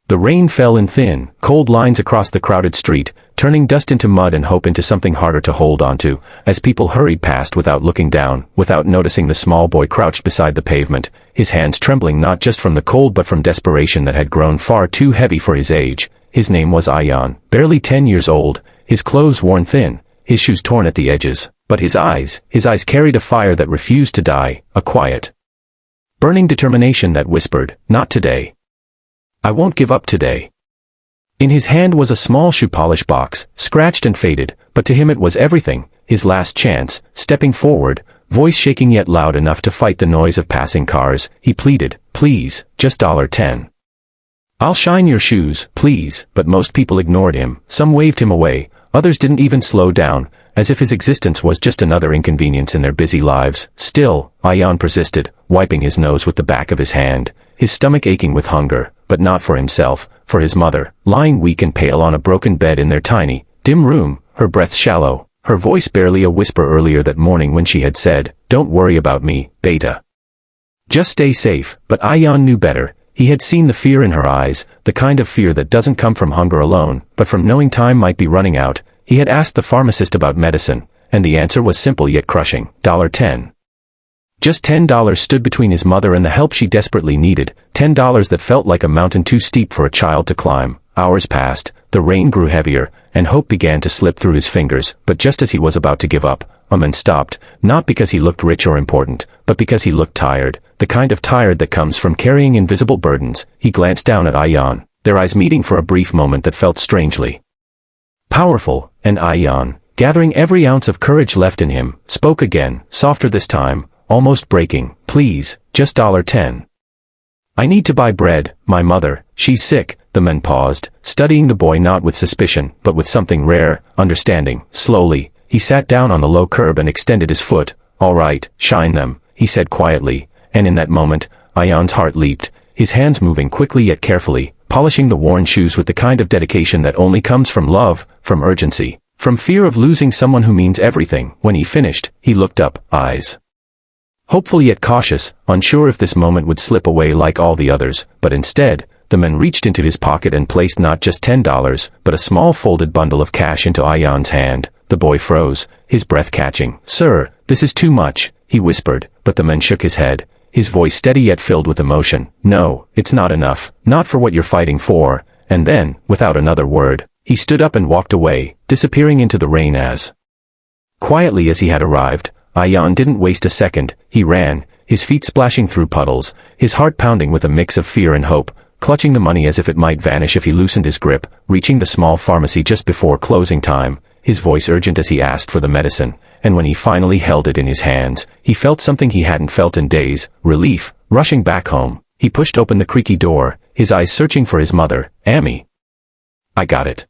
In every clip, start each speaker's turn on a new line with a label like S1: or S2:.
S1: The rain fell in thin, cold lines across the crowded street, turning dust into mud and hope into something harder to hold onto, as people hurried past without looking down, without noticing the small boy crouched beside the pavement, his hands trembling not just from the cold but from desperation that had grown far too heavy for his age. His name was Ion, barely 10 years old, his clothes worn thin, his shoes torn at the edges, but his eyes carried a fire that refused to die, a quiet, burning determination that whispered, "Not today. I won't give up today." In his hand was a small shoe polish box, scratched and faded, but to him it was everything, his last chance. Stepping forward, voice shaking yet loud enough to fight the noise of passing cars, he pleaded, "Please, just $10. I'll shine your shoes, please." But most people ignored him, some waved him away, others didn't even slow down, as if his existence was just another inconvenience in their busy lives. Still, Ion persisted, wiping his nose with the back of his hand, his stomach aching with hunger, but not for himself, for his mother, lying weak and pale on a broken bed in their tiny, dim room, her breath shallow, her voice barely a whisper earlier that morning when she had said, "Don't worry about me, Beta. Just stay safe." But Ion knew better. He had seen the fear in her eyes, the kind of fear that doesn't come from hunger alone, but from knowing time might be running out. He had asked the pharmacist about medicine, and the answer was simple yet crushing, $10. Just $10 stood between his mother and the help she desperately needed, $10 that felt like a mountain too steep for a child to climb. Hours passed, the rain grew heavier, and hope began to slip through his fingers, but just as he was about to give up, a man stopped, not because he looked rich or important, but because he looked tired, the kind of tired that comes from carrying invisible burdens. He glanced down at Ion, their eyes meeting for a brief moment that felt strangely powerful, and Ion, gathering every ounce of courage left in him, spoke again, softer this time, almost breaking, "Please, just $10. I need to buy bread, my mother, she's sick." The man paused, studying the boy not with suspicion, but with something rare, understanding. Slowly, he sat down on the low curb and extended his foot. "All right, shine them," he said quietly, and in that moment, Ion's heart leaped, his hands moving quickly yet carefully, polishing the worn shoes with the kind of dedication that only comes from love, from urgency, from fear of losing someone who means everything. When he finished, he looked up, eyes hopeful yet cautious, unsure if this moment would slip away like all the others, but instead, the man reached into his pocket and placed not just $10, but a small folded bundle of cash into Ion's hand. The boy froze, his breath catching. "Sir, this is too much," he whispered, but the man shook his head, his voice steady yet filled with emotion. "No, it's not enough, not for what you're fighting for." And then, without another word, he stood up and walked away, disappearing into the rain as quietly as he had arrived. Ion didn't waste a second, he ran, his feet splashing through puddles, his heart pounding with a mix of fear and hope, clutching the money as if it might vanish if he loosened his grip, reaching the small pharmacy just before closing time, his voice urgent as he asked for the medicine, and when he finally held it in his hands, he felt something he hadn't felt in days, relief. Rushing back home, he pushed open the creaky door, his eyes searching for his mother. "Amy. I got it.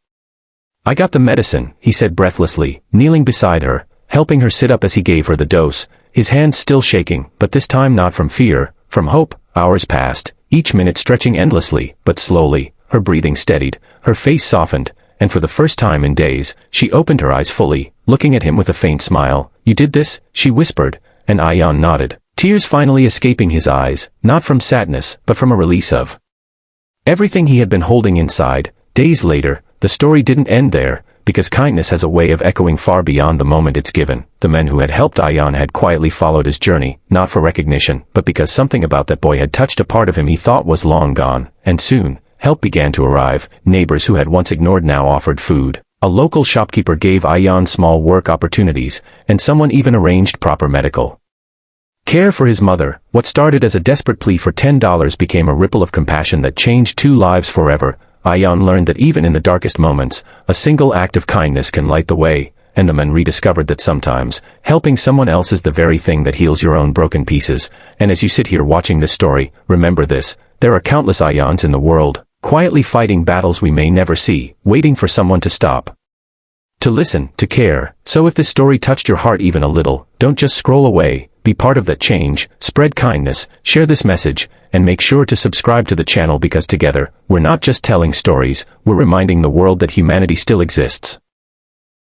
S1: I got the medicine," he said breathlessly, kneeling beside her, helping her sit up as he gave her the dose, his hands still shaking, but this time not from fear, from hope. Hours passed, each minute stretching endlessly, but slowly, her breathing steadied, her face softened, and for the first time in days, she opened her eyes fully, looking at him with a faint smile. "You did this?" she whispered, and Ion nodded, tears finally escaping his eyes, not from sadness, but from a release of everything he had been holding inside. Days later, the story didn't end there, because kindness has a way of echoing far beyond the moment it's given. The men who had helped Ion had quietly followed his journey, not for recognition, but because something about that boy had touched a part of him he thought was long gone, and soon, help began to arrive. Neighbors who had once ignored now offered food. A local shopkeeper gave Ion small work opportunities, and someone even arranged proper medical care for his mother. What started as a desperate plea for $10 became a ripple of compassion that changed two lives forever. Ion learned that even in the darkest moments, a single act of kindness can light the way, and the man rediscovered that sometimes, helping someone else is the very thing that heals your own broken pieces. And as you sit here watching this story, remember this: there are countless Ions in the world, quietly fighting battles we may never see, waiting for someone to stop, to listen, to care. So if this story touched your heart even a little, don't just scroll away, be part of that change, spread kindness, share this message, and make sure to subscribe to the channel, because together, we're not just telling stories, we're reminding the world that humanity still exists.